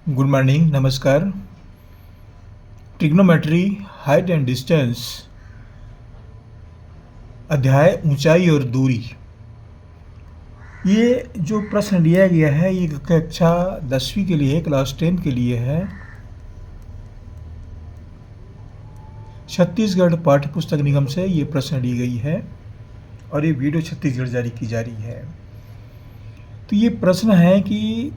Good morning, नमस्कार। Trigonometry, height and distance, अध्याय ऊंचाई और दूरी। ये जो प्रश्न लिया गया है ये कक्षा 10वीं के लिए, क्लास 10 के लिए है। छत्तीसगढ़ पाठ्य पुस्तक निगम से ये प्रश्न ली गई है और ये वीडियो छत्तीसगढ़ जारी की जा रही है। तो ये प्रश्न है कि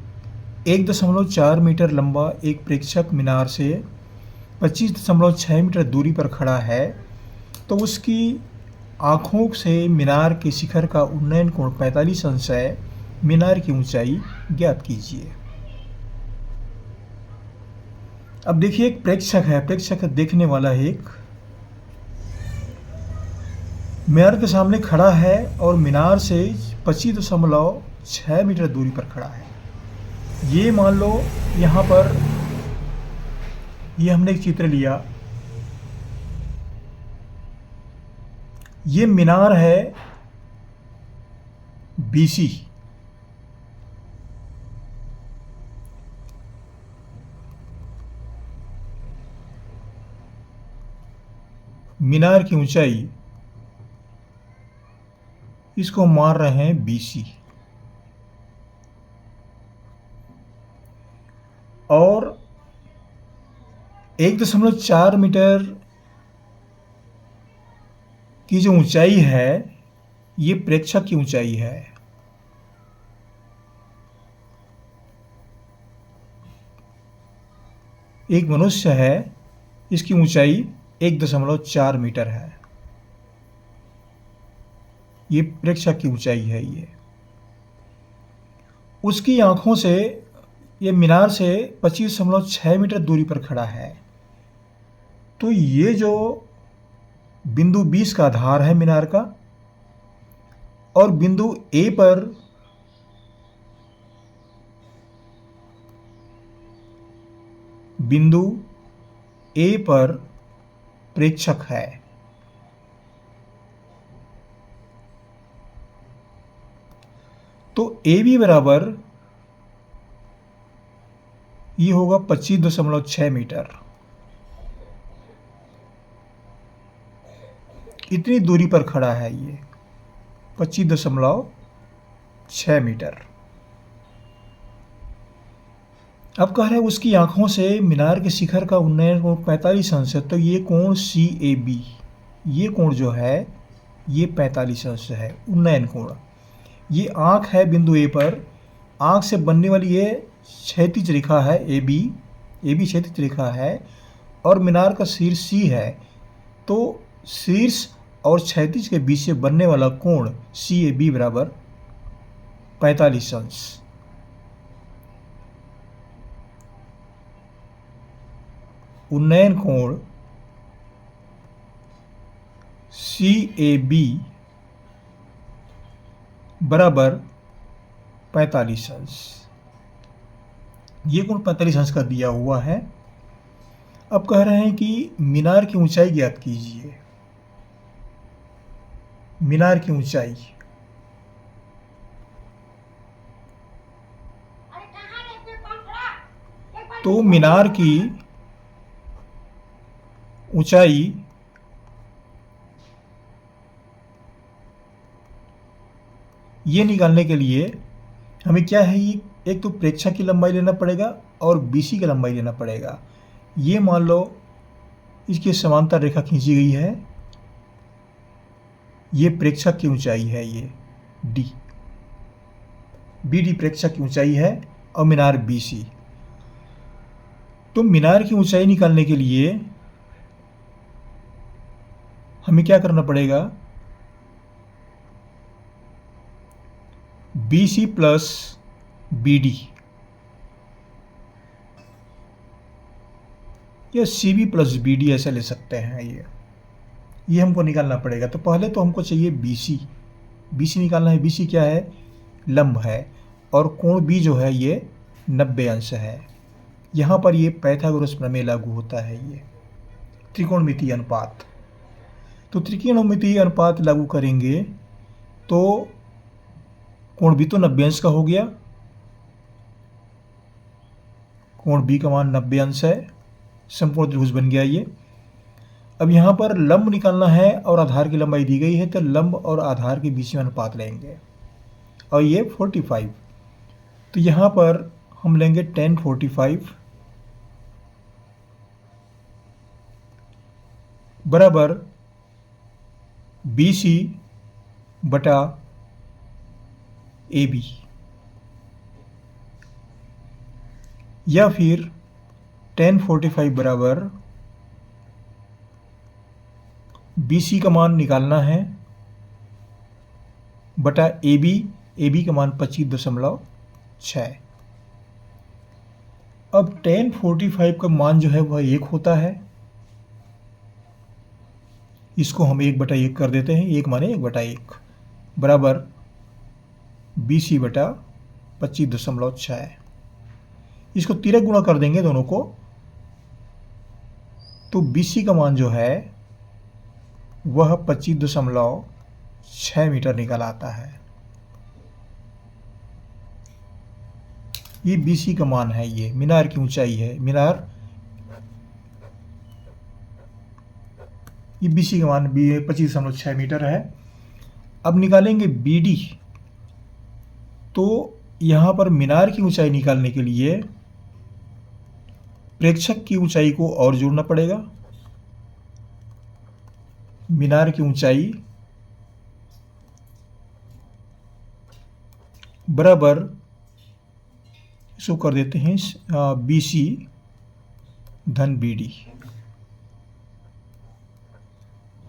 1.4 मीटर लंबा एक प्रेक्षक मीनार से 25.6 मीटर दूरी पर खड़ा है, तो उसकी आँखों से मीनार के शिखर का उन्नयन कोण 45 अंश है। मीनार की ऊंचाई ज्ञात कीजिए। अब देखिए, एक प्रेक्षक है, प्रेक्षक देखने वाला है, एक मीनार के सामने खड़ा है और मीनार से 25.6 मीटर दूरी पर खड़ा है। ये मान लो यहाँ पर ये हमने एक चित्र लिया। ये मीनार है बीसी। मीनार की ऊंचाई इसको मान रहे हैं बीसी, और 1.4 मीटर की जो ऊंचाई है ये प्रेक्षक की ऊंचाई है। एक मनुष्य है, इसकी ऊंचाई 1.4 मीटर है। ये प्रेक्षक की ऊंचाई है। ये उसकी आंखों से ये मीनार से 25.6 मीटर दूरी पर खड़ा है। तो ये जो बिंदु 20 का आधार है मीनार का, और बिंदु ए पर प्रेक्षक है। तो ए बी बराबर ये होगा 25.6 मीटर। इतनी दूरी पर खड़ा है ये 25.6 मीटर। अब कह रहे हैं उसकी आंखों से मीनार के शिखर का उन्नयन कोण 45 अंश है। तो ये कोण CAB, ये कोण जो है ये 45 अंश है, उन्नयन कोण। ये आंख है बिंदु ए पर, आंख से बनने वाली ये क्षैतिज रेखा है AB क्षैतिज रेखा है, और मीनार का शीर्ष C है। तो शीर्ष और क्षैतिज के बीच से बनने वाला कोण CAB बराबर 45 अंश। उन्नयन कोण CAB बराबर 45 अंश। ये कोण 45 अंश का दिया हुआ है। अब कह रहे हैं कि मीनार की ऊंचाई ज्ञात कीजिए। मीनार की ऊंचाई, तो मीनार की ऊंचाई ये निकालने के लिए हमें क्या है, ये एक तो प्रेक्षक की लंबाई लेना पड़ेगा और BC की लंबाई लेना पड़ेगा। ये मान लो इसकी समांतर रेखा खींची गई है, ये प्रेक्षक की ऊंचाई है, ये BD प्रेक्षक की ऊंचाई है और मीनार BC। तो मीनार की ऊंचाई निकालने के लिए हमें क्या करना पड़ेगा, BC प्लस BD या CB प्लस BD ऐसा ले सकते हैं। ये हमको निकालना पड़ेगा। तो पहले तो हमको चाहिए BC निकालना है। BC क्या है, लंब है, और कोण B जो है ये 90 अंश है। यहाँ पर ये पाइथागोरस प्रमेय लागू होता है, ये त्रिकोणमितीय अनुपात। तो त्रिकोणमितीय अनुपात लागू करेंगे तो कोण भी तो 90 अंश का हो गया, कोण बी का मान 90 अंश है। समकोण त्रिभुज बन गया ये। अब यहाँ पर लंब निकालना है और आधार की लंबाई दी गई है, तो लंब और आधार के बीच में अनुपात लेंगे और ये 45। तो यहाँ पर हम लेंगे tan 45 बराबर BC बटा AB, या फिर tan 45 बराबर BC का मान निकालना है बटा AB का मान 25.6। अब tan 45 का मान जो है वह 1 होता है, इसको हम 1/1 कर देते हैं। 1 माने 1/1 बराबर BC बटा 25.6। इसको तिरक गुणा कर देंगे दोनों को, तो BC का मान जो है वह 25.6 मीटर निकल आता है। ये BC का मान है, ये मीनार की ऊंचाई है। मीनार ये BC का मान 25.6 मीटर है। अब निकालेंगे BD। तो यहाँ पर मीनार की ऊंचाई निकालने के लिए प्रेक्षक की ऊंचाई को और जोड़ना पड़ेगा। मीनार की ऊंचाई बराबर, इसको कर देते हैं BC धन BD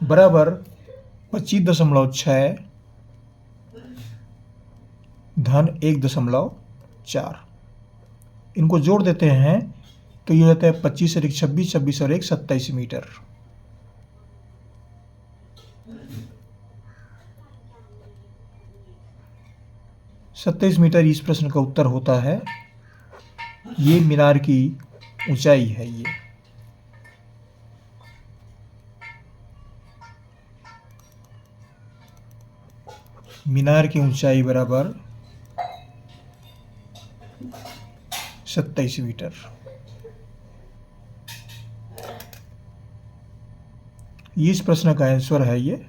बराबर 25.6 धन 1.4। इनको जोड़ देते हैं तो ये होता है 25 और 1 26, 26 और 1 27 मीटर। सत्ताईस मीटर इस प्रश्न का उत्तर होता है। ये मीनार की ऊंचाई है। ये मीनार की ऊंचाई बराबर 27 मीटर। इस प्रश्न का आंसर है ये।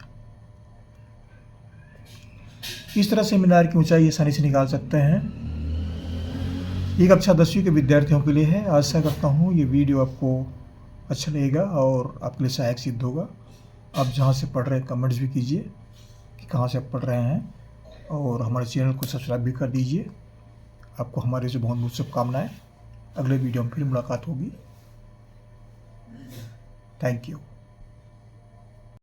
इस तरह से मीनार की ऊंचाई आसानी से निकाल सकते हैं। ये कक्षा 10वीं के विद्यार्थियों के लिए है। आशा करता हूँ ये वीडियो आपको अच्छा लगेगा और आपके लिए सहायक सिद्ध होगा। आप जहाँ से पढ़ रहे हैं कमेंट्स भी कीजिए कि कहाँ से आप पढ़ रहे हैं, और हमारे चैनल को सब्सक्राइब भी कर दीजिए। आपको हमारे से बहुत बहुत शुभकामनाएं। अगले वीडियो में फिर मुलाकात होगी। Thank you.